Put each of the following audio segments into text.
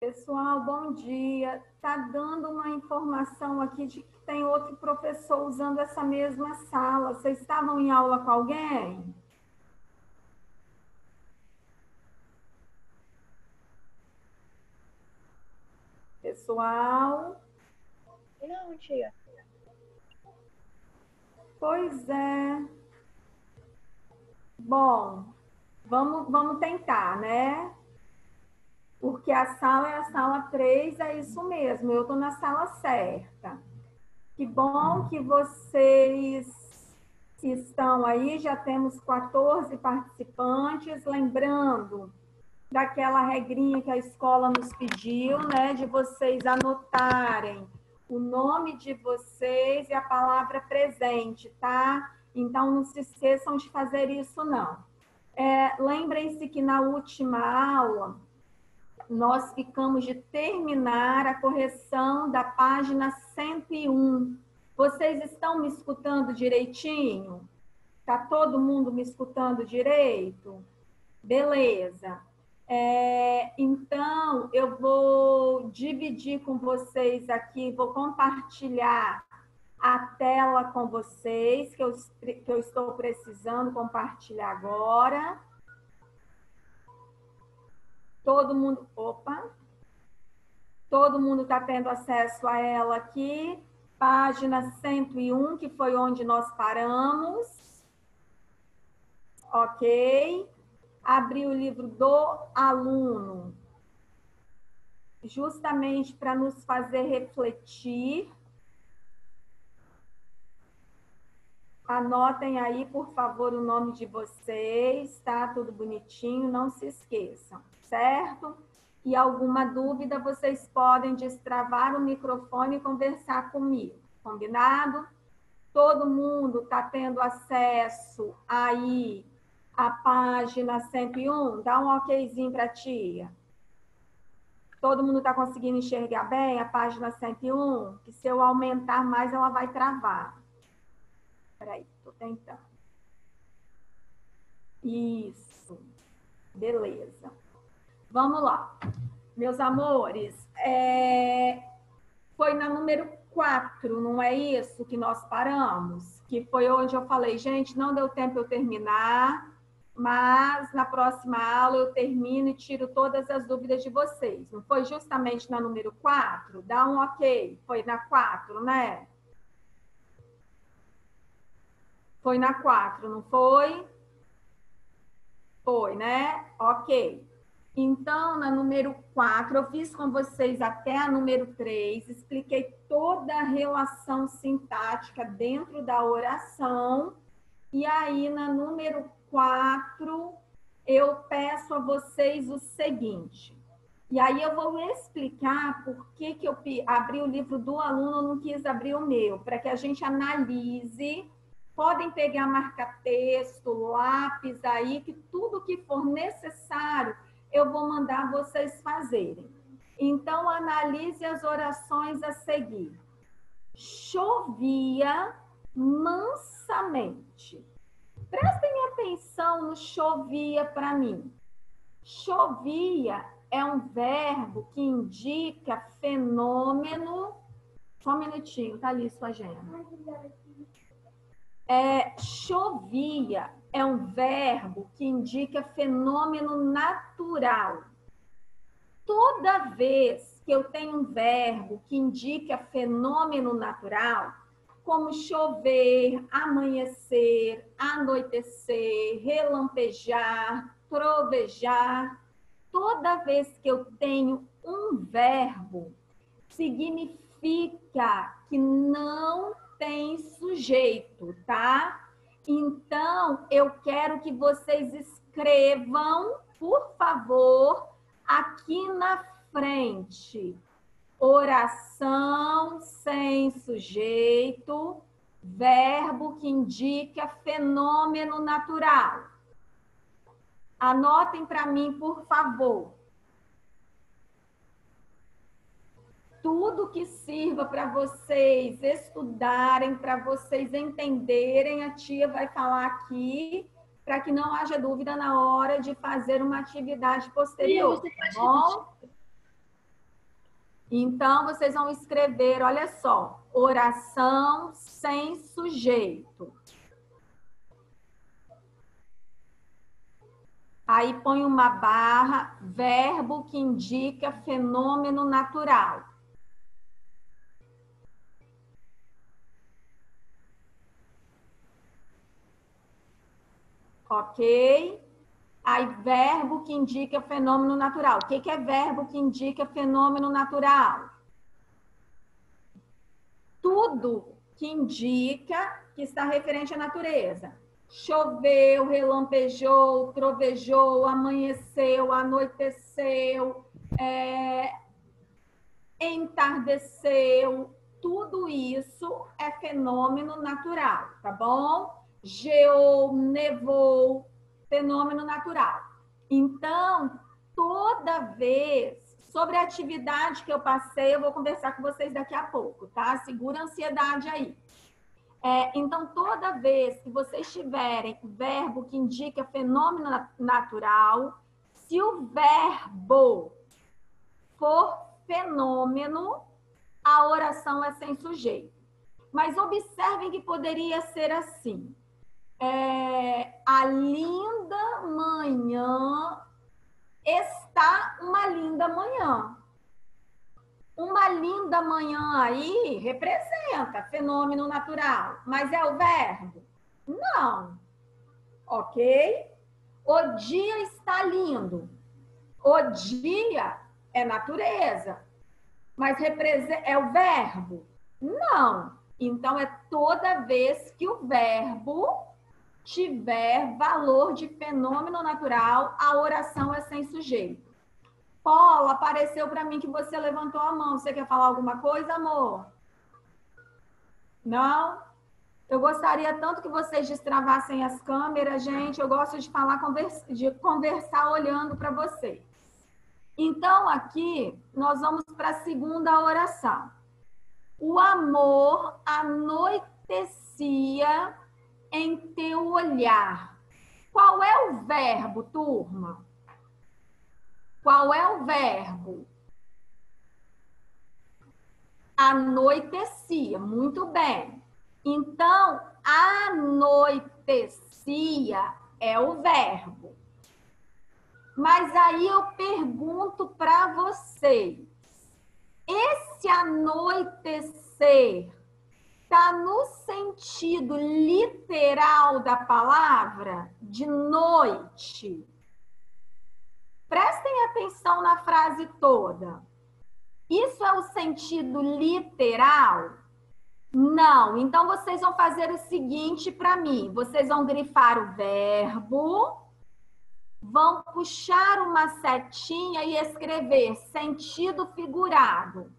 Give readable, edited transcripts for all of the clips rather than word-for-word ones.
Pessoal, bom dia. Tá dando uma informação aqui de que tem outro professor usando essa mesma sala. Vocês estavam em aula com alguém? Pessoal? Não, tia. Pois é. Bom, vamos tentar, né? Porque a sala é a sala 3, é isso mesmo. Eu estou na sala certa. Que bom que vocês estão aí, já temos 14 participantes. Lembrando daquela regrinha que a escola nos pediu, né, de vocês anotarem o nome de vocês e a palavra presente, tá? Então, não se esqueçam de fazer isso, não. Lembrem-se que na última aula, nós ficamos de terminar a correção da página 101. Vocês estão me escutando direitinho? Tá todo mundo me escutando direito? Beleza. Então, eu vou dividir com vocês aqui, vou compartilhar a tela com vocês, que eu estou precisando compartilhar agora. Todo mundo, todo mundo está tendo acesso a ela aqui. Página 101, que foi onde nós paramos. Ok? Abri o livro do aluno, justamente para nos fazer refletir. Anotem aí, por favor, o nome de vocês, tá? Tudo bonitinho, não se esqueçam, certo? E alguma dúvida, vocês podem destravar o microfone e conversar comigo, combinado? Todo mundo está tendo acesso aí à página 101? Dá um okzinho para a tia. Todo mundo está conseguindo enxergar bem a página 101? Que se eu aumentar mais, ela vai travar. Peraí, estou tentando. Isso. Beleza. Vamos lá. Meus amores, foi na número 4, não é isso que nós paramos? Que foi onde eu falei, gente, não deu tempo eu terminar, mas na próxima aula eu termino e tiro todas as dúvidas de vocês. Não foi justamente na número 4? Dá um ok. Foi na 4, né? Foi na 4, não foi? Foi, né? Ok. Então, na número 4, eu fiz com vocês até a número 3, expliquei toda a relação sintática dentro da oração. E aí, na número 4, eu peço a vocês o seguinte. E aí eu vou explicar por que eu abri o livro do aluno, não quis abrir o meu, para que a gente analise. Podem pegar marca-texto, lápis aí, que tudo que for necessário, eu vou mandar vocês fazerem. Então, analise as orações a seguir. Chovia mansamente. Prestem atenção no chovia para mim. Chovia é um verbo que indica fenômeno. Só um minutinho, tá ali sua agenda. Chovia é um verbo que indica fenômeno natural. Toda vez que eu tenho um verbo que indica fenômeno natural, como chover, amanhecer, anoitecer, relampejar, trovejar, toda vez que eu tenho um verbo, significa que não tem sujeito, tá? Então, eu quero que vocês escrevam, por favor, aqui na frente, oração sem sujeito, verbo que indica fenômeno natural. Anotem para mim, por favor. Tudo que sirva para vocês estudarem, para vocês entenderem, a tia vai falar aqui, para que não haja dúvida na hora de fazer uma atividade posterior, tá bom? Então, vocês vão escrever, olha só, oração sem sujeito. Aí põe uma barra, verbo que indica fenômeno natural. Ok? Aí, verbo que indica fenômeno natural. O que é verbo que indica fenômeno natural? Tudo que indica que está referente à natureza. Choveu, relampejou, trovejou, amanheceu, anoiteceu, entardeceu. Tudo isso é fenômeno natural, tá bom? Geou, nevou, fenômeno natural. Então, toda vez, sobre a atividade que eu passei, eu vou conversar com vocês daqui a pouco, tá? Segura a ansiedade aí. Então, toda vez que vocês tiverem verbo que indica fenômeno natural, se o verbo for fenômeno, a oração é sem sujeito. Mas observem que poderia ser assim. A linda manhã está uma linda manhã. Uma linda manhã aí representa fenômeno natural, mas é o verbo? Não. Ok? O dia está lindo. O dia é natureza, mas é o verbo? Não. Então, é toda vez que o verbo tiver valor de fenômeno natural, a oração é sem sujeito. Paula, apareceu para mim que você levantou a mão. Você quer falar alguma coisa, amor? Não? Eu gostaria tanto que vocês destravassem as câmeras, gente. Eu gosto de falar, de conversar olhando para vocês. Então, aqui, nós vamos para a segunda oração. O amor anoitecia em teu olhar. Qual é o verbo, turma? Qual é o verbo? Anoitecia. Muito bem. Então, anoitecia é o verbo. Mas aí eu pergunto para vocês, esse anoitecer está no sentido literal da palavra, de noite? Prestem atenção na frase toda. Isso é o sentido literal? Não. Então, vocês vão fazer o seguinte para mim. Vocês vão grifar o verbo, vão puxar uma setinha e escrever sentido figurado.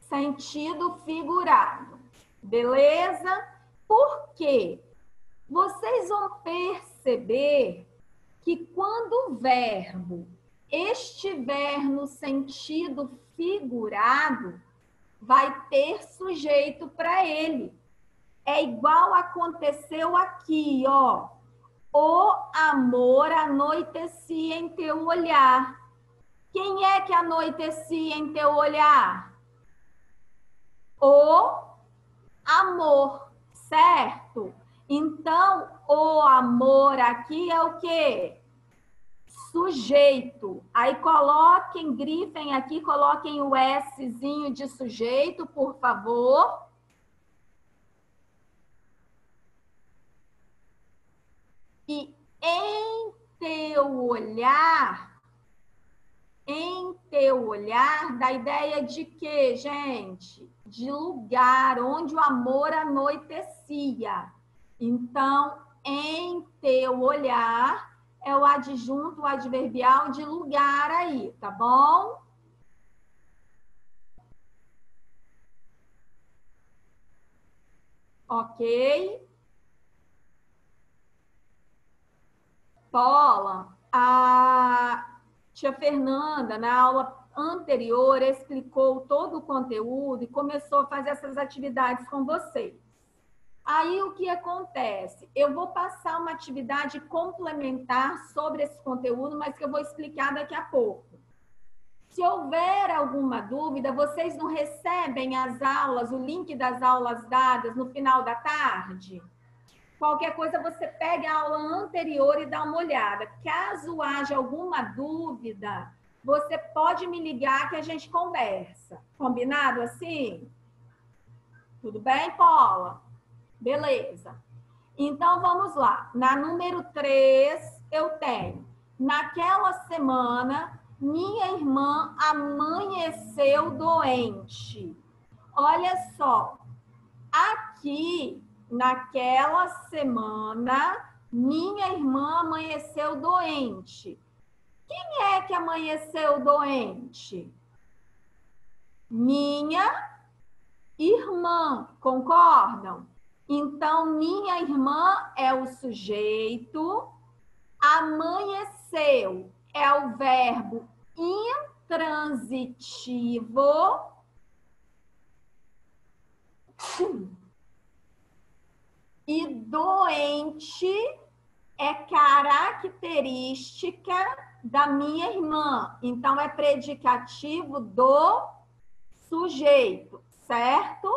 Sentido figurado. Beleza? Por quê? Vocês vão perceber que quando o verbo estiver no sentido figurado, vai ter sujeito para ele. É igual aconteceu aqui, ó. O amor anoitecia em teu olhar. Quem é que anoitecia em teu olhar? O amor, certo? Então, o amor aqui é o quê? Sujeito. Aí coloquem, grifem aqui, coloquem o Szinho de sujeito, por favor. E em teu olhar, dá ideia de quê, gente? De lugar onde o amor anoitecia. Então, em teu olhar é o adjunto, o adverbial de lugar aí, tá bom? Ok? Paula, a tia Fernanda, na aula anterior, explicou todo o conteúdo e começou a fazer essas atividades com vocês. Aí o que acontece? Eu vou passar uma atividade complementar sobre esse conteúdo, mas que eu vou explicar daqui a pouco. Se houver alguma dúvida, vocês não recebem as aulas, o link das aulas dadas no final da tarde? Qualquer coisa, você pega a aula anterior e dá uma olhada. Caso haja alguma dúvida, você pode me ligar que a gente conversa. Combinado assim? Tudo bem, Paula? Beleza. Então, vamos lá. Na número 3, eu tenho. Naquela semana, minha irmã amanheceu doente. Olha só. Aqui, naquela semana, minha irmã amanheceu doente. Quem é que amanheceu doente? Minha irmã, concordam? Então, minha irmã é o sujeito, amanheceu é o verbo intransitivo. E doente é característica da minha irmã. Então, é predicativo do sujeito, certo?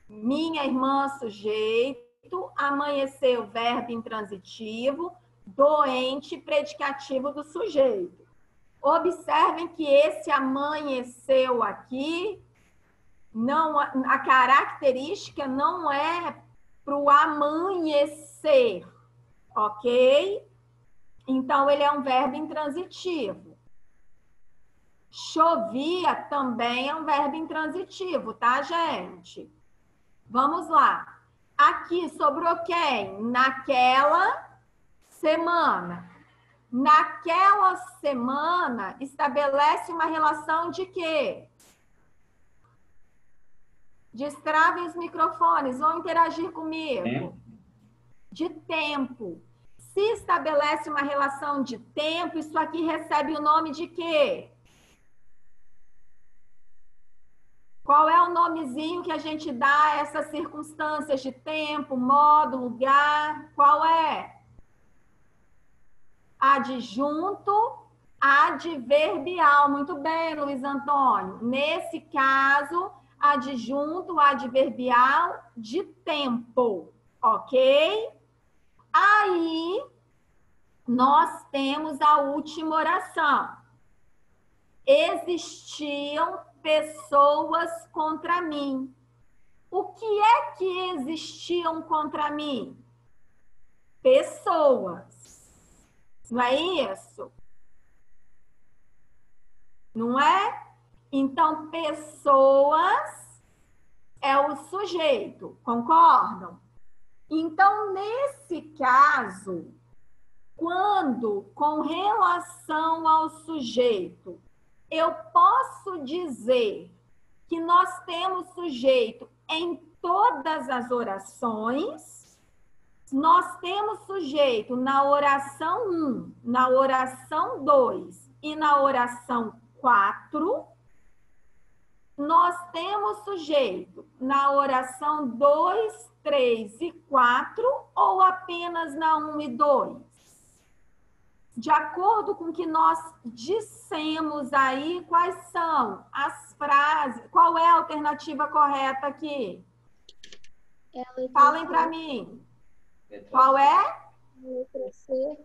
Minha irmã, sujeito, amanheceu, verbo intransitivo, doente, predicativo do sujeito. Observem que esse amanheceu aqui, não, a característica não é para o amanhecer, ok? Então, ele é um verbo intransitivo. Chovia também é um verbo intransitivo, tá, gente? Vamos lá. Aqui sobrou quem? Naquela semana. Naquela semana, estabelece uma relação de quê? Destravem os microfones, vão interagir comigo. De tempo. Se estabelece uma relação de tempo, isso aqui recebe o nome de quê? Qual é o nomezinho que a gente dá a essas circunstâncias de tempo, modo, lugar? Qual é? Adjunto adverbial. Muito bem, Luiz Antônio. Nesse caso, adjunto adverbial de tempo, ok? Aí, nós temos a última oração. Existiam pessoas contra mim. O que é que existiam contra mim? Pessoas. Não é isso? Não é? Então, pessoas é o sujeito, concordam? Então, nesse caso, quando com relação ao sujeito, eu posso dizer que nós temos sujeito em todas as orações, nós temos sujeito na oração 1, na oração 2 e na oração 4, nós temos sujeito na oração 2, 3 e 4 ou apenas na 1 e 2? De acordo com o que nós dissemos aí, quais são as frases? Qual é a alternativa correta aqui? Falem para mim. Qual é? Letra C.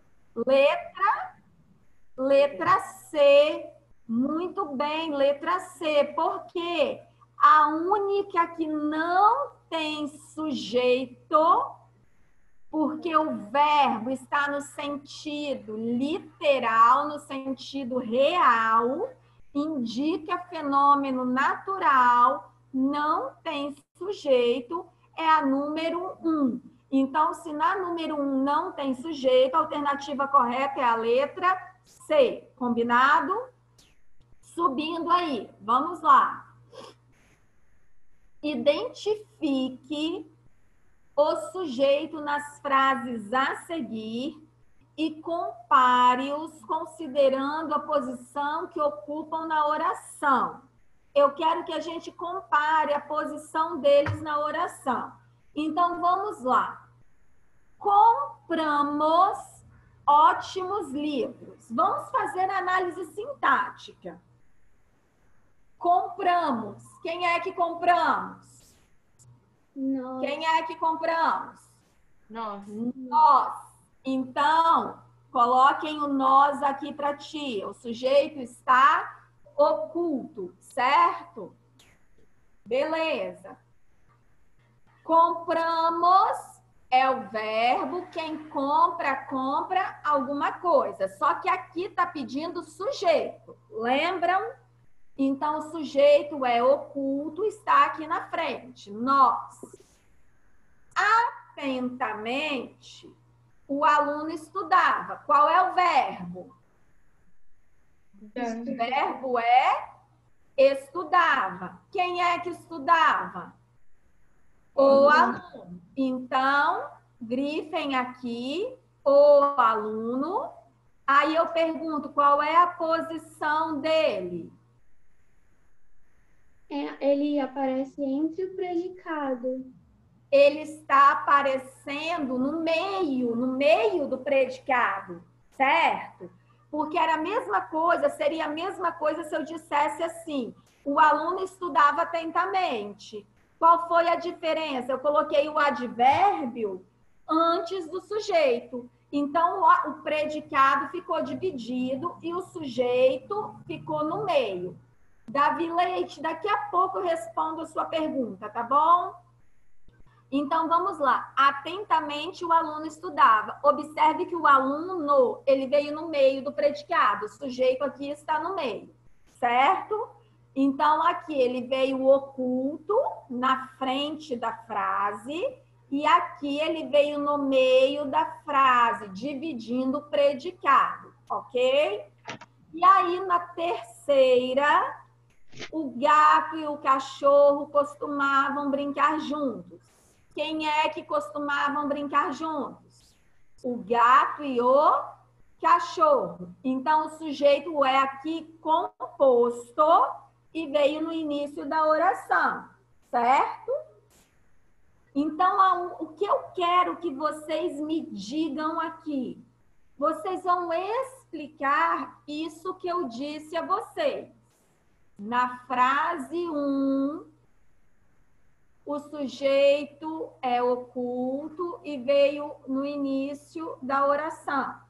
Letra C. Muito bem, letra C. Por quê? A única que não tem sujeito, porque o verbo está no sentido literal, no sentido real, indica fenômeno natural, não tem sujeito, é a número 1. Então, se na número 1 não tem sujeito, a alternativa correta é a letra C. Combinado? Subindo aí, vamos lá. Identifique o sujeito nas frases a seguir e compare-os considerando a posição que ocupam na oração. Eu quero que a gente compare a posição deles na oração. Então, vamos lá. Compramos ótimos livros. Vamos fazer análise sintática. Compramos. Quem é que compramos? Nós. Quem é que compramos? Nós. Nós. Então, coloquem o nós aqui para ti. O sujeito está oculto, certo? Beleza. Compramos é o verbo, quem compra, compra alguma coisa. Só que aqui está pedindo sujeito. Lembram? Então, o sujeito é oculto, está aqui na frente. Nós. Atentamente, o aluno estudava. Qual é o verbo? O verbo é estudava. Quem é que estudava? O aluno. Então, grifem aqui o aluno. Aí eu pergunto, qual é a posição dele? Ele aparece entre o predicado. Ele está aparecendo no meio do predicado, certo? Porque era a mesma coisa, seria a mesma coisa se eu dissesse assim, o aluno estudava atentamente. Qual foi a diferença? Eu coloquei o advérbio antes do sujeito. Então, o predicado ficou dividido e o sujeito ficou no meio. Davi Leite, daqui a pouco eu respondo a sua pergunta, tá bom? Então, vamos lá. Atentamente, o aluno estudava. Observe que o aluno, ele veio no meio do predicado. O sujeito aqui está no meio, certo? Então, aqui ele veio oculto na frente da frase e aqui ele veio no meio da frase, dividindo o predicado, ok? E aí, na terceira, o gato e o cachorro costumavam brincar juntos. Quem é que costumavam brincar juntos? O gato e o cachorro. Então, o sujeito é aqui composto e veio no início da oração, certo? Então, o que eu quero que vocês me digam aqui? Vocês vão explicar isso que eu disse a vocês. Na frase 1, o sujeito é oculto e veio no início da oração.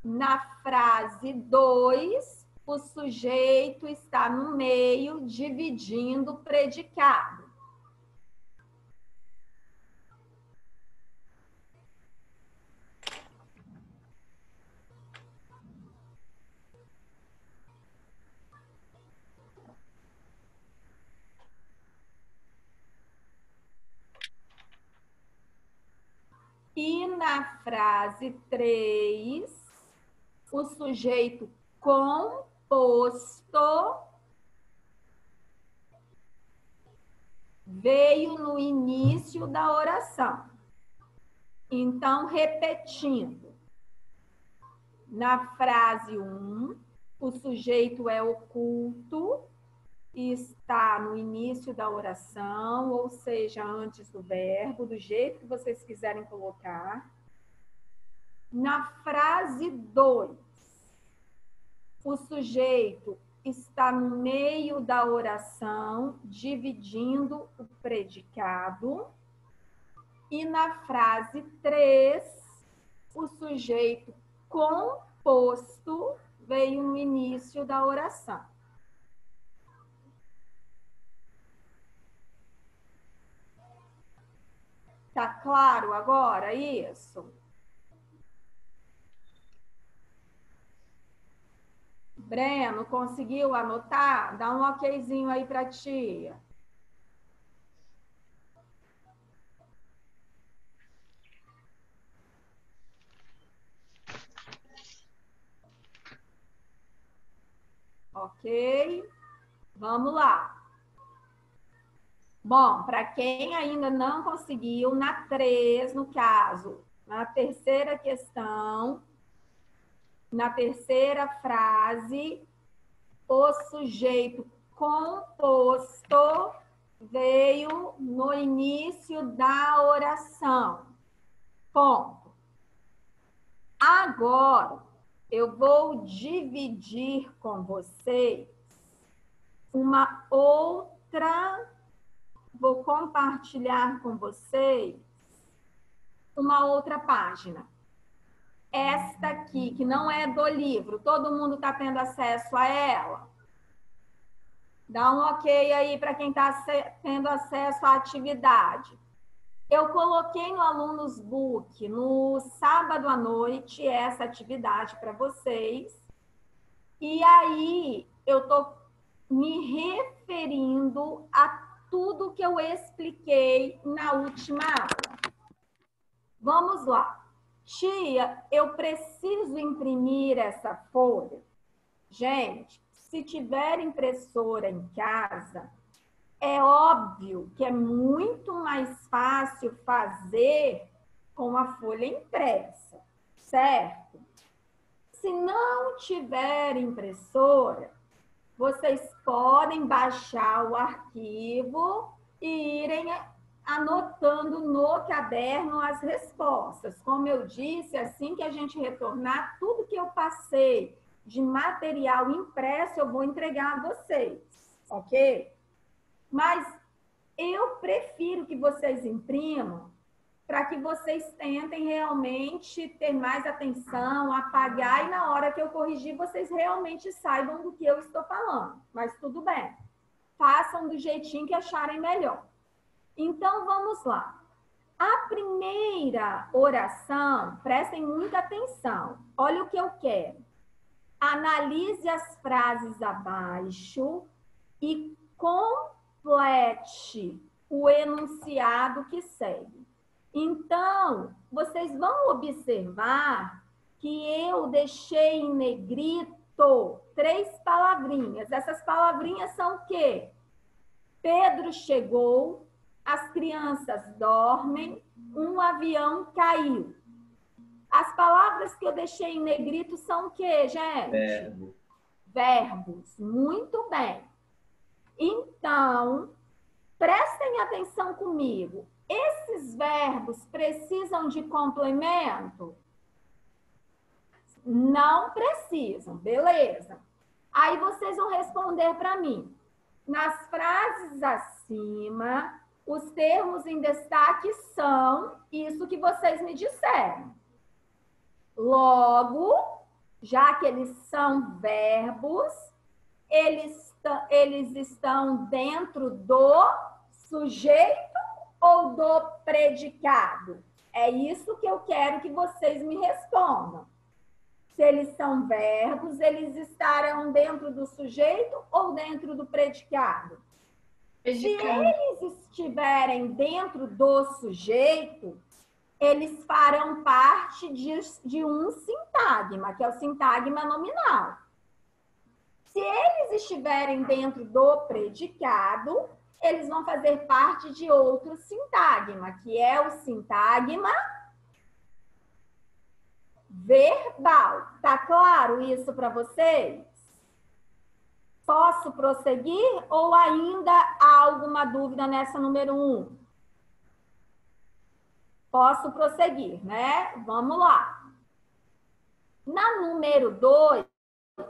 Na frase 2, o sujeito está no meio, dividindo o predicado. E na frase 3, o sujeito composto veio no início da oração. Então, repetindo. Na frase 1, o sujeito é oculto e está no início da oração, ou seja, antes do verbo, do jeito que vocês quiserem colocar. Na frase 2, o sujeito está no meio da oração, dividindo o predicado. E na frase 3, o sujeito composto veio no início da oração. Tá claro agora isso? Breno, conseguiu anotar? Dá um okzinho aí para tia. Ok? Vamos lá. Bom, para quem ainda não conseguiu, na 3, no caso, na terceira questão, Na terceira frase, o sujeito composto veio no início da oração. Ponto. Agora, eu vou dividir com vocês uma outra, vou compartilhar com vocês uma outra página. Esta aqui, que não é do livro, todo mundo está tendo acesso a ela? Dá um ok aí para quem está tendo acesso à atividade. Eu coloquei no Alunos Book, no sábado à noite, essa atividade para vocês. E aí, eu estou me referindo a tudo que eu expliquei na última aula. Vamos lá. Tia, eu preciso imprimir essa folha? Gente, se tiver impressora em casa, é óbvio que é muito mais fácil fazer com a folha impressa, certo? Se não tiver impressora, vocês podem baixar o arquivo e irem anotando no caderno as respostas. Como eu disse, assim que a gente retornar, tudo que eu passei de material impresso, eu vou entregar a vocês, ok? Mas eu prefiro que vocês imprimam para que vocês tentem realmente ter mais atenção, apagar, e na hora que eu corrigir, vocês realmente saibam do que eu estou falando. Mas tudo bem. Façam do jeitinho que acharem melhor. Então, vamos lá. A primeira oração, prestem muita atenção. Olha o que eu quero. Analise as frases abaixo e complete o enunciado que segue. Então, vocês vão observar que eu deixei em negrito 3 palavrinhas. Essas palavrinhas são o quê? Pedro chegou, as crianças dormem, um avião caiu. As palavras que eu deixei em negrito são o quê, gente? Verbo. Verbos. Muito bem. Então, prestem atenção comigo. Esses verbos precisam de complemento? Não precisam, beleza. Aí vocês vão responder para mim. Nas frases acima, os termos em destaque são isso que vocês me disseram. Logo, já que eles são verbos, eles estão dentro do sujeito ou do predicado? É isso que eu quero que vocês me respondam. Se eles são verbos, eles estarão dentro do sujeito ou dentro do predicado? Predicado. Se eles estiverem dentro do sujeito, eles farão parte de um sintagma, que é o sintagma nominal. Se eles estiverem dentro do predicado, eles vão fazer parte de outro sintagma, que é o sintagma verbal. Tá claro isso para vocês? Posso prosseguir ou ainda há alguma dúvida nessa número 1? Posso prosseguir, né? Vamos lá. Na número 2,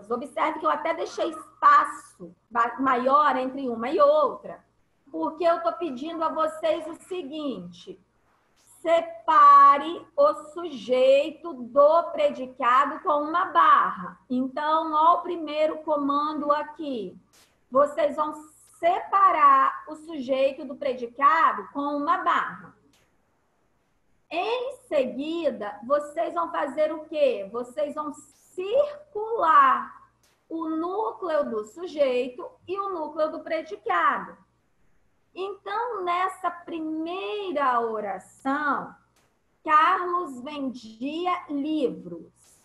observe que eu até deixei espaço maior entre uma e outra, porque eu estou pedindo a vocês o seguinte: separe o sujeito do predicado com uma barra. Então, ó, o primeiro comando aqui. Vocês vão separar o sujeito do predicado com uma barra. Em seguida, vocês vão fazer o quê? Vocês vão circular o núcleo do sujeito e o núcleo do predicado. Então, nessa primeira oração, Carlos vendia livros.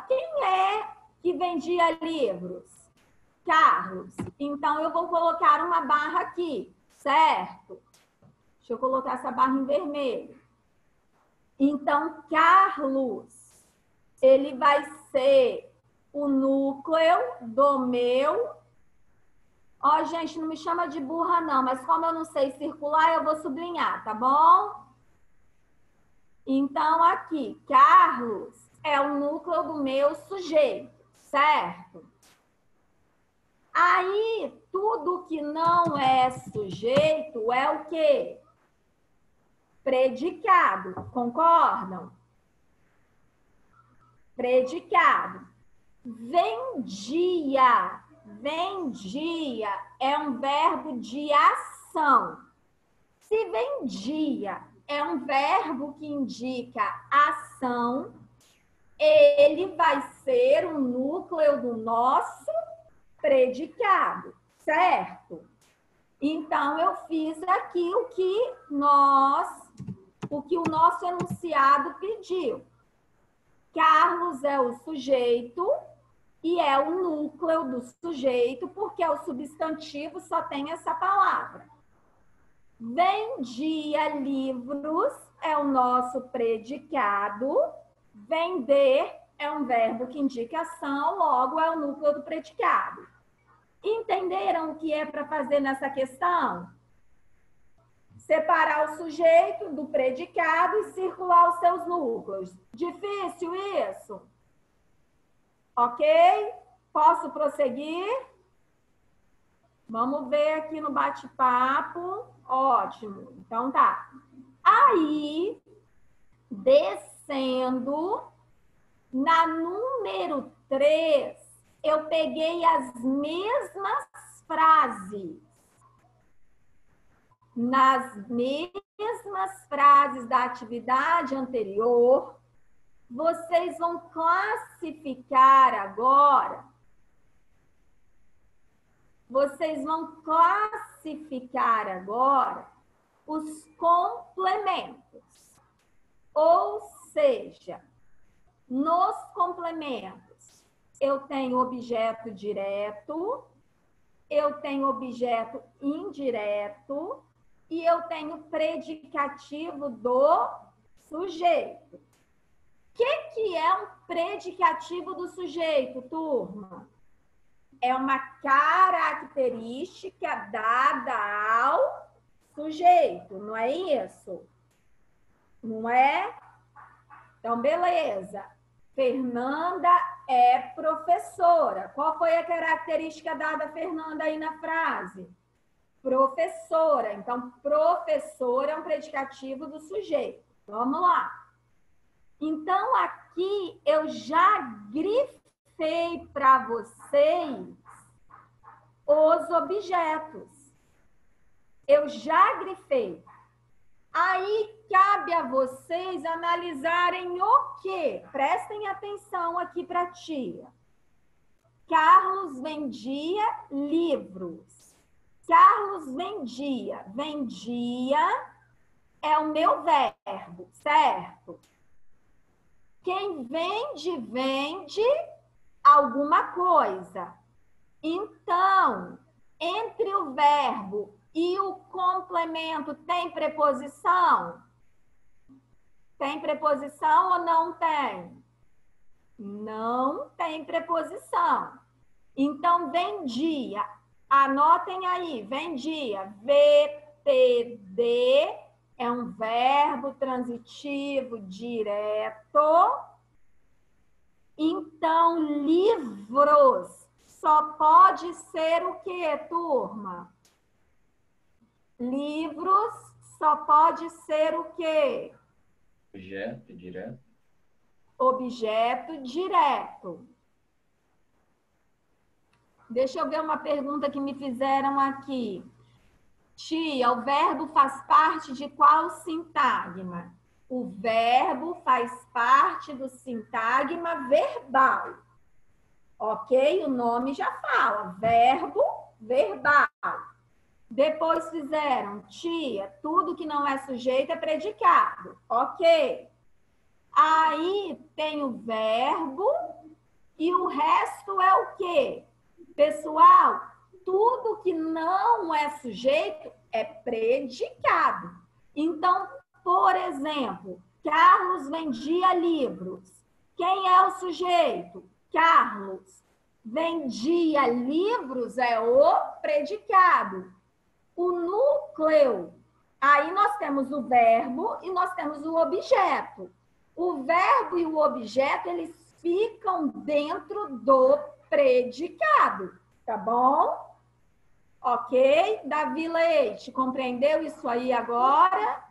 Quem é que vendia livros? Carlos. Então, eu vou colocar uma barra aqui, certo? Deixa eu colocar essa barra em vermelho. Então, Carlos ele vai ser o núcleo do meu... Ó, gente, não me chama de burra, não, mas como eu não sei circular, eu vou sublinhar, tá bom? Então, aqui, Carlos é o núcleo do meu sujeito, certo? Aí, tudo que não é sujeito é o quê? Predicado, concordam? Predicado. Vendia. Vendia é um verbo de ação. Se vendia é um verbo que indica ação, ele vai ser o núcleo do nosso predicado, certo? Então, eu fiz aqui o que o nosso enunciado pediu. Carlos é o sujeito e é o núcleo do sujeito, porque o substantivo só tem essa palavra. Vendia livros é o nosso predicado. Vender é um verbo que indica ação, logo é o núcleo do predicado. Entenderam o que é para fazer nessa questão? Separar o sujeito do predicado e circular os seus núcleos. Difícil isso? Ok? Posso prosseguir? Vamos ver aqui no bate-papo. Ótimo. Então tá. Aí, descendo, na número 3, eu peguei as mesmas frases. Nas mesmas frases da atividade anterior, vocês vão classificar agora. Vocês vão classificar agora os complementos. Ou seja, nos complementos, eu tenho objeto direto, eu tenho objeto indireto e eu tenho predicativo do sujeito. O que é um predicativo do sujeito, turma? É uma característica dada ao sujeito, não é isso? Não é? Então, beleza. Fernanda é professora. Qual foi a característica dada a Fernanda aí na frase? Professora. Então, professora é um predicativo do sujeito. Vamos lá. Então, aqui eu já grifei para vocês os objetos. Eu já grifei. Aí cabe a vocês analisarem o quê? Prestem atenção aqui para a tia. Carlos vendia livros. Carlos vendia. Vendia é o meu verbo, certo? Quem vende, vende alguma coisa. Então, entre o verbo e o complemento tem preposição? Tem preposição ou não tem? Não tem preposição. Então, vendia. Anotem aí, vendia. VPD é um verbo transitivo direto. Então, livros só pode ser o quê, turma? Livros só pode ser o quê? Objeto direto. Objeto direto. Deixa eu ver uma pergunta que me fizeram aqui. Tia, o verbo faz parte de qual sintagma? O verbo faz parte do sintagma verbal. Ok? O nome já fala. Verbo verbal. Depois fizeram, tia, tudo que não é sujeito é predicado. Ok. Aí tem o verbo e o resto é o quê? Pessoal, tudo que não é sujeito é predicado. Então, por exemplo, Carlos vendia livros. Quem é o sujeito? Carlos. Vendia livros é o predicado. O núcleo. Aí nós temos o verbo e nós temos o objeto. O verbo e o objeto, eles ficam dentro do predicado. Tá bom? Ok? Davi Leite, compreendeu isso aí agora?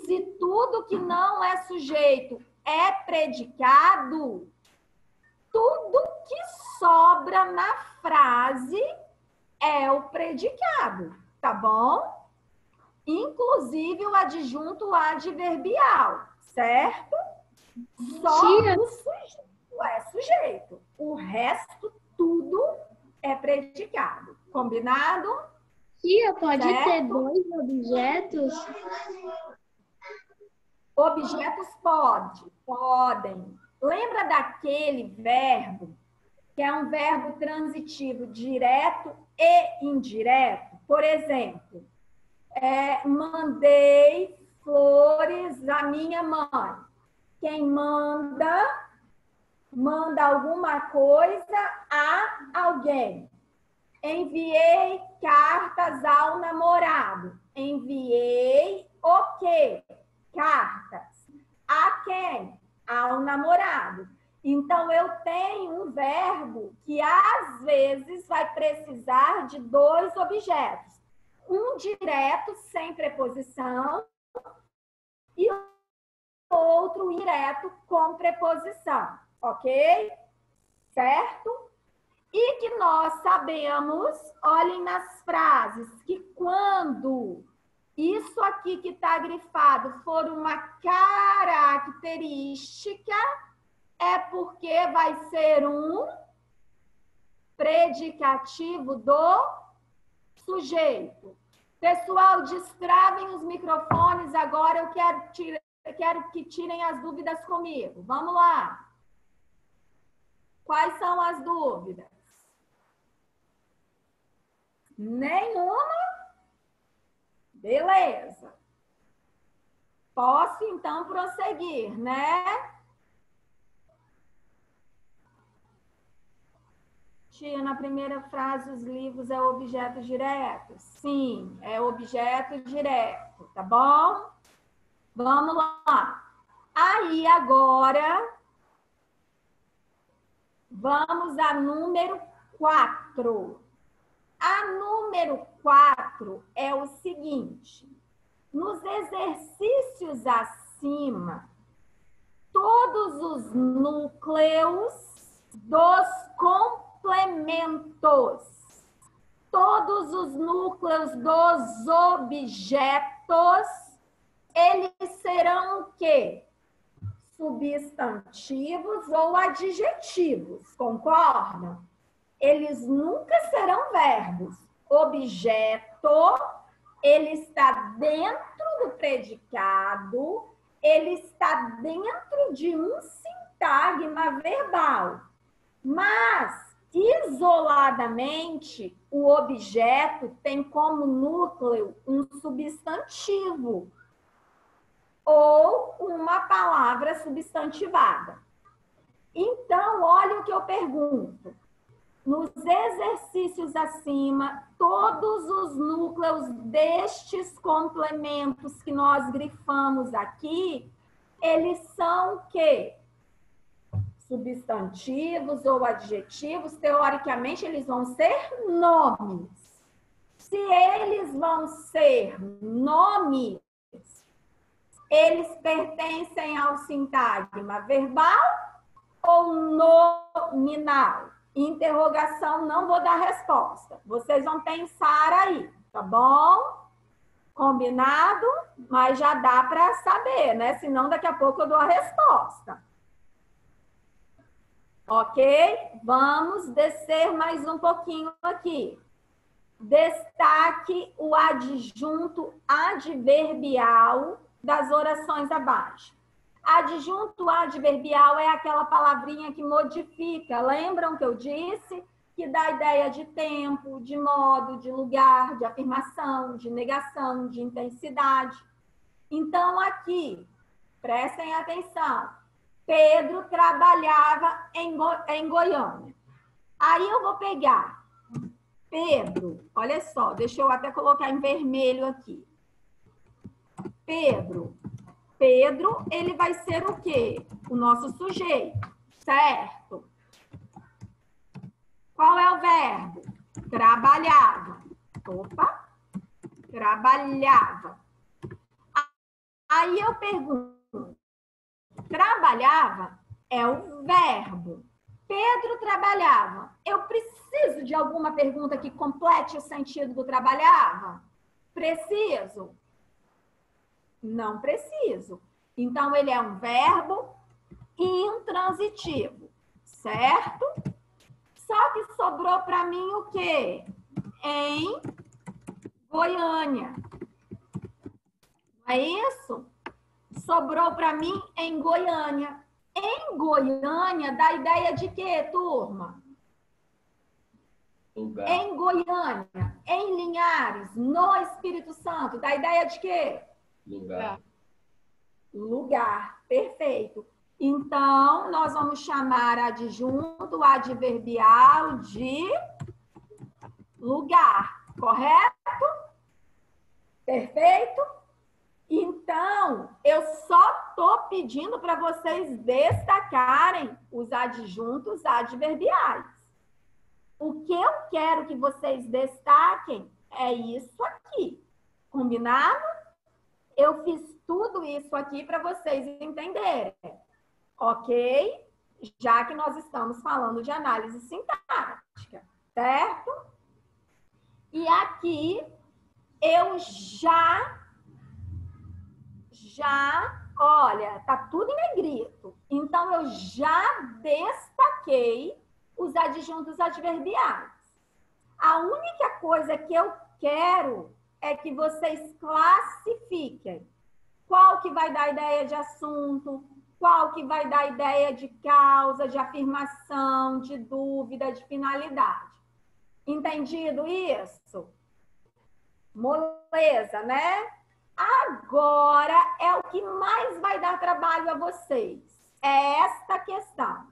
Se tudo que não é sujeito é predicado, tudo que sobra na frase é o predicado, tá bom? Inclusive o adjunto adverbial, certo? Só Tia. o sujeito é sujeito. O resto, tudo é predicado. Combinado? Tia, pode ter Certo? 2 objetos? Objetos podem. Lembra daquele verbo que é um verbo transitivo direto e indireto? Por exemplo, mandei flores à minha mãe. Quem manda alguma coisa a alguém. Enviei cartas ao namorado. Enviei o quê? Cartas. A quem? Ao namorado. Então, eu tenho um verbo que, às vezes, vai precisar de 2 objetos. Um direto, sem preposição, e outro indireto, com preposição. Ok? Certo? E que nós sabemos, olhem nas frases, que quando isso aqui que está grifado for uma característica, é porque vai ser um predicativo do sujeito. Pessoal, destravem os microfones agora, eu quero que tirem as dúvidas comigo. Vamos lá. Quais são as dúvidas? Nenhuma? Beleza. Posso, então, prosseguir, né? Tia, na primeira frase, os livros é objeto direto? Sim, é objeto direto, tá bom? Vamos lá. Aí, agora, vamos a número 4. A número 4 é o seguinte. Nos exercícios acima, todos os núcleos dos complementos, todos os núcleos dos objetos, eles serão o quê? Substantivos ou adjetivos, concordam? Eles nunca serão verbos. Objeto, ele está dentro do predicado, ele está dentro de um sintagma verbal. Mas, isoladamente, o objeto tem como núcleo um substantivo ou uma palavra substantivada. Então, olha o que eu pergunto. Nos exercícios acima, todos os núcleos destes complementos que nós grifamos aqui, eles são o quê? Substantivos ou adjetivos, teoricamente, eles vão ser nomes. Se eles vão ser nomes, eles pertencem ao sintagma verbal ou nominal? Interrogação, não vou dar resposta. Vocês vão pensar aí, tá bom? Combinado? Mas já dá para saber, né? Senão daqui a pouco eu dou a resposta. Ok? Vamos descer mais um pouquinho aqui. Destaque o adjunto adverbial das orações abaixo. Adjunto adverbial é aquela palavrinha que modifica. Lembram que eu disse? Que dá ideia de tempo, de modo, de lugar, de afirmação, de negação, de intensidade. Então, aqui, prestem atenção. Pedro trabalhava em Goiânia. Aí eu vou pegar Pedro, olha só, deixa eu até colocar em vermelho aqui. Pedro, ele vai ser o quê? O nosso sujeito, certo? Qual é o verbo? Trabalhava. Opa, trabalhava. Aí eu pergunto, trabalhava é o verbo. Pedro trabalhava. Eu preciso de alguma pergunta que complete o sentido do trabalhava? Preciso? Não preciso. Então, ele é um verbo intransitivo, certo? Só que sobrou para mim o quê? Em Goiânia. Não é isso? Sobrou para mim em Goiânia. Em Goiânia, dá ideia de quê, turma? Lugar. Em Goiânia, em Linhares, no Espírito Santo, dá ideia de quê? Lugar. Lugar, perfeito. Então, nós vamos chamar adjunto adverbial de lugar, correto? Perfeito? Então, eu só estou pedindo para vocês destacarem os adjuntos adverbiais. O que eu quero que vocês destaquem é isso aqui. Combinado? Eu fiz tudo isso aqui para vocês entenderem. Ok? Já que nós estamos falando de análise sintática, certo? E aqui eu olha, tá tudo em negrito. Então, eu já destaquei os adjuntos adverbiais. A única coisa que eu quero é que vocês classifiquem qual que vai dar ideia de assunto, qual que vai dar ideia de causa, de afirmação, de dúvida, de finalidade. Entendido isso? Moleza, né? Agora é o que mais vai dar trabalho a vocês. É esta questão.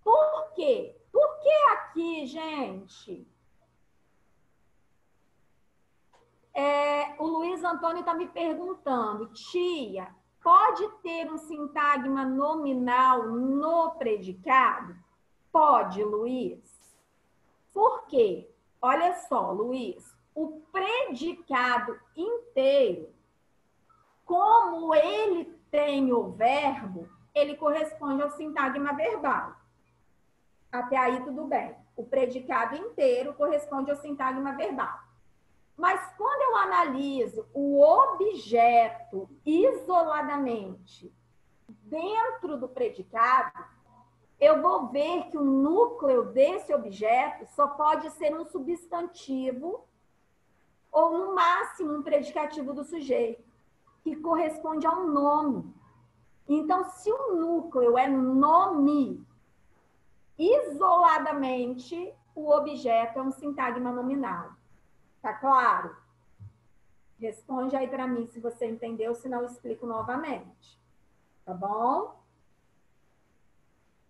Por quê? Por que aqui, gente? O Luiz Antônio está me perguntando, tia, pode ter um sintagma nominal no predicado? Pode, Luiz. Por quê? Olha só, Luiz, o predicado inteiro, como ele tem o verbo, ele corresponde ao sintagma verbal. Até aí tudo bem. O predicado inteiro corresponde ao sintagma verbal. Mas quando eu analiso o objeto isoladamente dentro do predicado, eu vou ver que o núcleo desse objeto só pode ser um substantivo ou, no máximo, um predicativo do sujeito, que corresponde a um nome. Então, se o núcleo é nome, isoladamente, o objeto é um sintagma nominal. Tá claro? Responde aí para mim se você entendeu, senão eu explico novamente. Tá bom?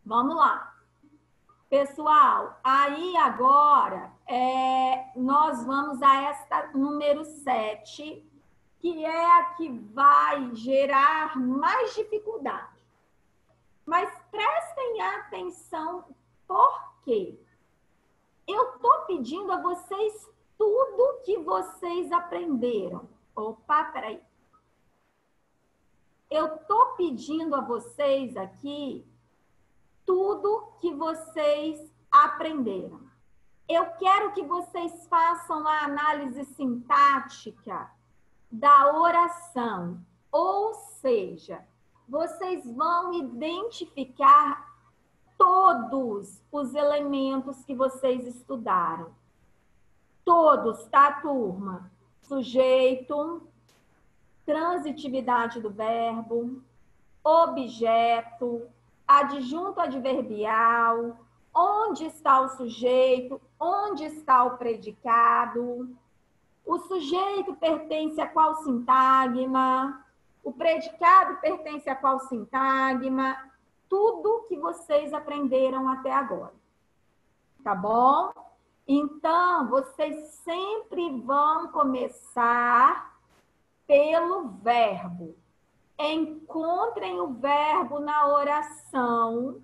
Vamos lá. Pessoal, aí agora nós vamos a esta número 7, que é a que vai gerar mais dificuldade. Mas prestem atenção, por quê? Eu estou pedindo a vocês tudo que vocês aprenderam. Opa, peraí. Eu estou pedindo a vocês aqui tudo que vocês aprenderam. Eu quero que vocês façam a análise sintática da oração. Ou seja, vocês vão identificar todos os elementos que vocês estudaram. Todos, tá, turma? Sujeito, transitividade do verbo, objeto, adjunto adverbial, onde está o sujeito, onde está o predicado, o sujeito pertence a qual sintagma, o predicado pertence a qual sintagma, tudo que vocês aprenderam até agora. Tá bom? Então, vocês sempre vão começar pelo verbo. Encontrem o verbo na oração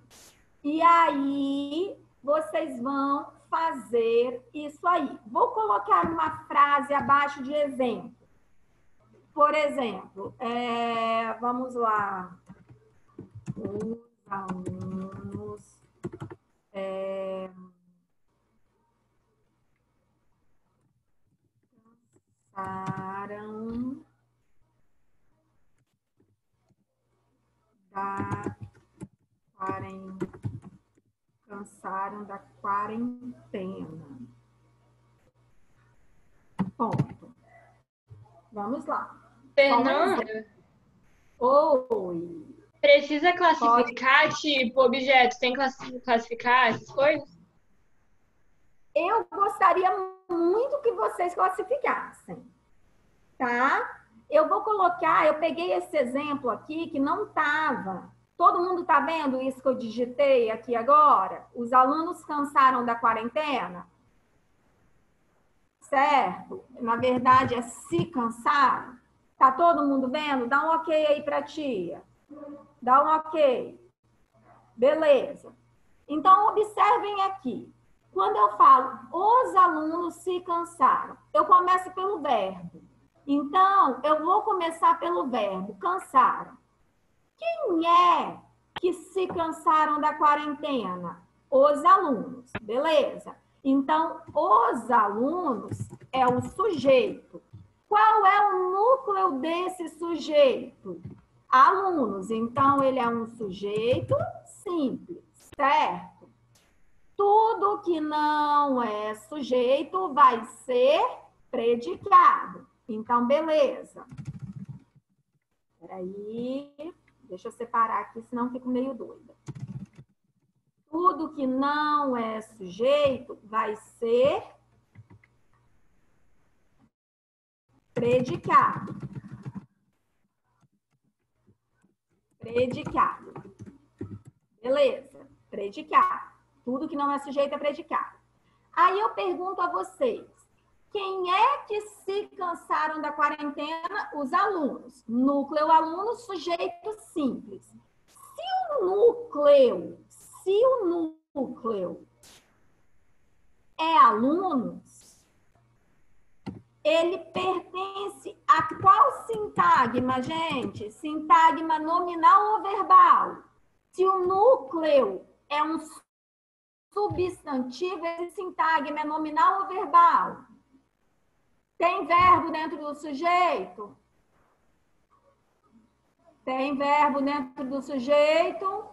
e aí vocês vão fazer isso aí. Vou colocar uma frase abaixo de exemplo. Por exemplo, vamos lá. Os alunos cansaram da quarentena. Ponto. Vamos lá. Fernanda, oi. precisa classificar, tipo, objetos? Tem que classificar essas coisas? Eu gostaria muito que vocês classificassem, tá? Eu vou colocar, eu peguei esse exemplo aqui que não estava. Todo mundo está vendo isso que eu digitei aqui agora? Os alunos cansaram da quarentena? Certo? Na verdade, é se cansaram. Tá todo mundo vendo? Dá um ok aí para a tia. Dá um ok. Beleza. Então, observem aqui. Quando eu falo, os alunos se cansaram, eu começo pelo verbo. Então, eu vou começar pelo verbo, cansaram. Quem é que se cansaram da quarentena? Os alunos, beleza? Então, os alunos é o sujeito. Qual é o núcleo desse sujeito? Alunos. Então, ele é um sujeito simples, certo? Tudo que não é sujeito vai ser predicado. Então, beleza. Peraí, deixa eu separar aqui, senão eu fico meio doida. Tudo que não é sujeito vai ser predicado. Predicado. Beleza, predicado. Tudo que não é sujeito é predicado. Aí eu pergunto a vocês, quem é que se cansaram da quarentena? Os alunos. Núcleo aluno, sujeito simples. Se o núcleo é alunos, ele pertence a qual sintagma, gente? Sintagma nominal ou verbal? Se o núcleo é um substantivo, esse sintagma é nominal ou verbal? Tem verbo dentro do sujeito? Tem verbo dentro do sujeito?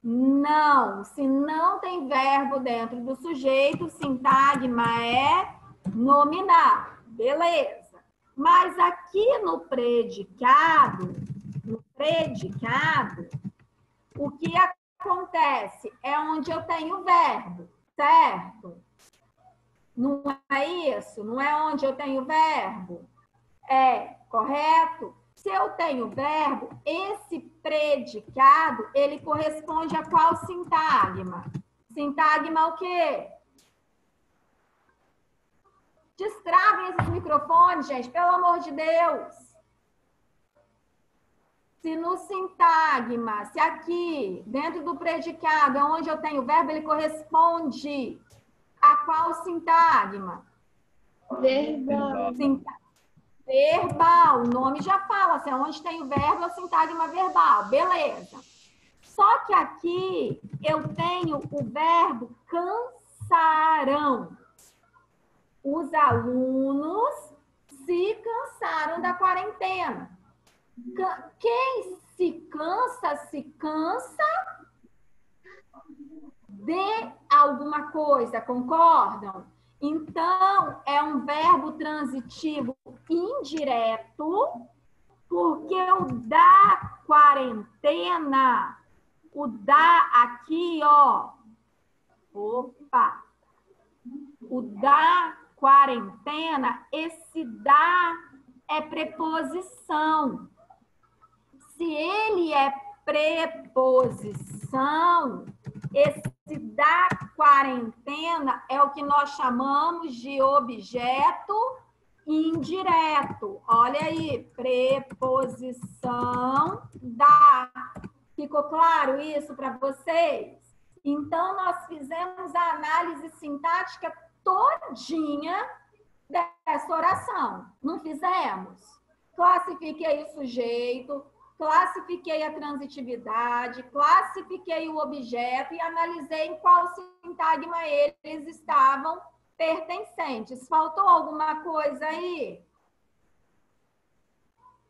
Não. Se não tem verbo dentro do sujeito, sintagma é nominal. Beleza. Mas aqui no predicado, o que acontece é onde eu tenho verbo, certo? Não é isso? Não é onde eu tenho verbo? É, correto? Se eu tenho verbo, esse predicado, ele corresponde a qual sintagma? Sintagma o quê? Destravem esses microfones, gente, pelo amor de Deus. Se no sintagma, se aqui, dentro do predicado, é onde eu tenho verbo, ele corresponde a qual sintagma? Verbal. Verbal, o nome já fala, se é onde tem o verbo, é o sintagma verbal, beleza. Só que aqui eu tenho o verbo cansaram. Os alunos se cansaram da quarentena. Quem se cansa de alguma coisa, concordam? Então, é um verbo transitivo indireto, porque o da quarentena, o da aqui, ó, opa, o da quarentena, esse da é preposição. Se ele é preposição, Atenção, esse da quarentena é o que nós chamamos de objeto indireto. Olha aí, preposição da. Ficou claro isso para vocês? Então, nós fizemos a análise sintática todinha dessa oração. Não fizemos? Classifiquei o sujeito, classifiquei a transitividade, classifiquei o objeto e analisei em qual sintagma eles estavam pertencentes. Faltou alguma coisa aí?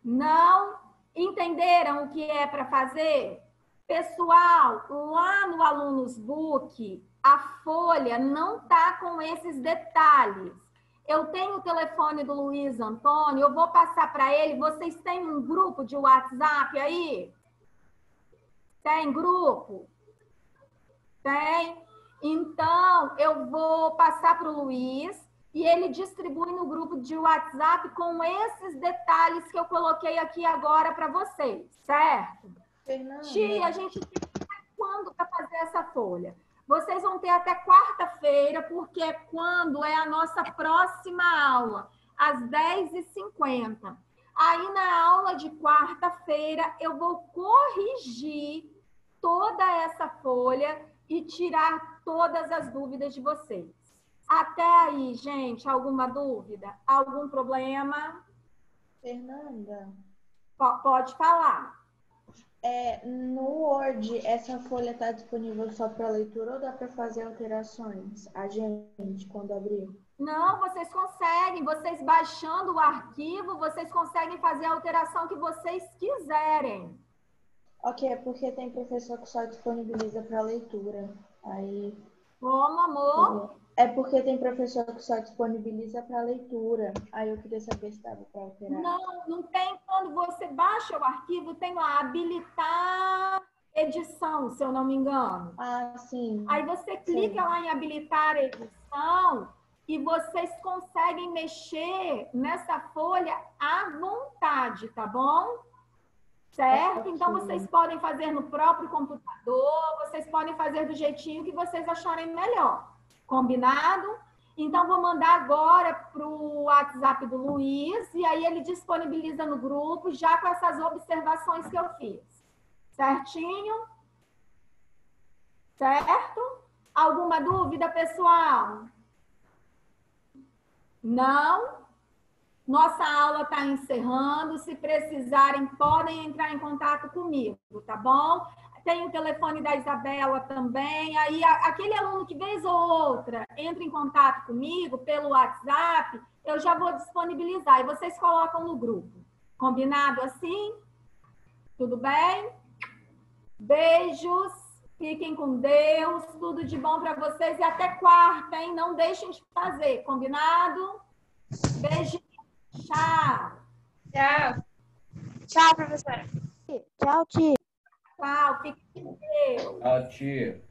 Não? Entenderam o que é para fazer? Pessoal, lá no Alunos Book, a folha não está com esses detalhes. Eu tenho o telefone do Luiz Antônio, eu vou passar para ele. Vocês têm um grupo de WhatsApp aí? Tem grupo? Tem? Então, eu vou passar para o Luiz e ele distribui no grupo de WhatsApp com esses detalhes que eu coloquei aqui agora para vocês, certo? Fernanda. Tia, a gente tem até quando para fazer essa folha? Vocês vão ter até quarta-feira, porque é quando é a nossa próxima aula, às 10h50. Aí, na aula de quarta-feira, eu vou corrigir toda essa folha e tirar todas as dúvidas de vocês. Até aí, gente, alguma dúvida? Algum problema? Fernanda, Pode falar. no Word, essa folha está disponível só para leitura ou dá para fazer alterações? A gente, quando abrir? Não, vocês conseguem. Vocês baixando o arquivo, vocês conseguem fazer a alteração que vocês quiserem. Ok, é porque tem professor que só disponibiliza para leitura. Aí. Como, amor? É porque tem professor que só disponibiliza para leitura. Aí eu queria saber se dava para alterar. Não, não tem. Quando você baixa o arquivo, tem lá habilitar edição, se eu não me engano. Ah, sim. Aí você clica lá em habilitar edição e vocês conseguem mexer nessa folha à vontade, tá bom? Certo? Então, vocês podem fazer no próprio computador, vocês podem fazer do jeitinho que vocês acharem melhor. Combinado? Então, vou mandar agora para o WhatsApp do Luiz e aí ele disponibiliza no grupo já com essas observações que eu fiz. Certinho? Certo? Alguma dúvida, pessoal? Não? Nossa aula está encerrando. Se precisarem, podem entrar em contato comigo, tá bom? Tem o telefone da Isabela também. Aí, aquele aluno que vez ou outra entra em contato comigo pelo WhatsApp, eu já vou disponibilizar. E vocês colocam no grupo. Combinado assim? Tudo bem? Beijos. Fiquem com Deus. Tudo de bom para vocês. E até quarta, hein? Não deixem de fazer. Combinado? Beijinho. Tchau. Tchau. Tchau, professora. Tchau, tia. Tchau. Fiquem com Deus. Tchau, tia.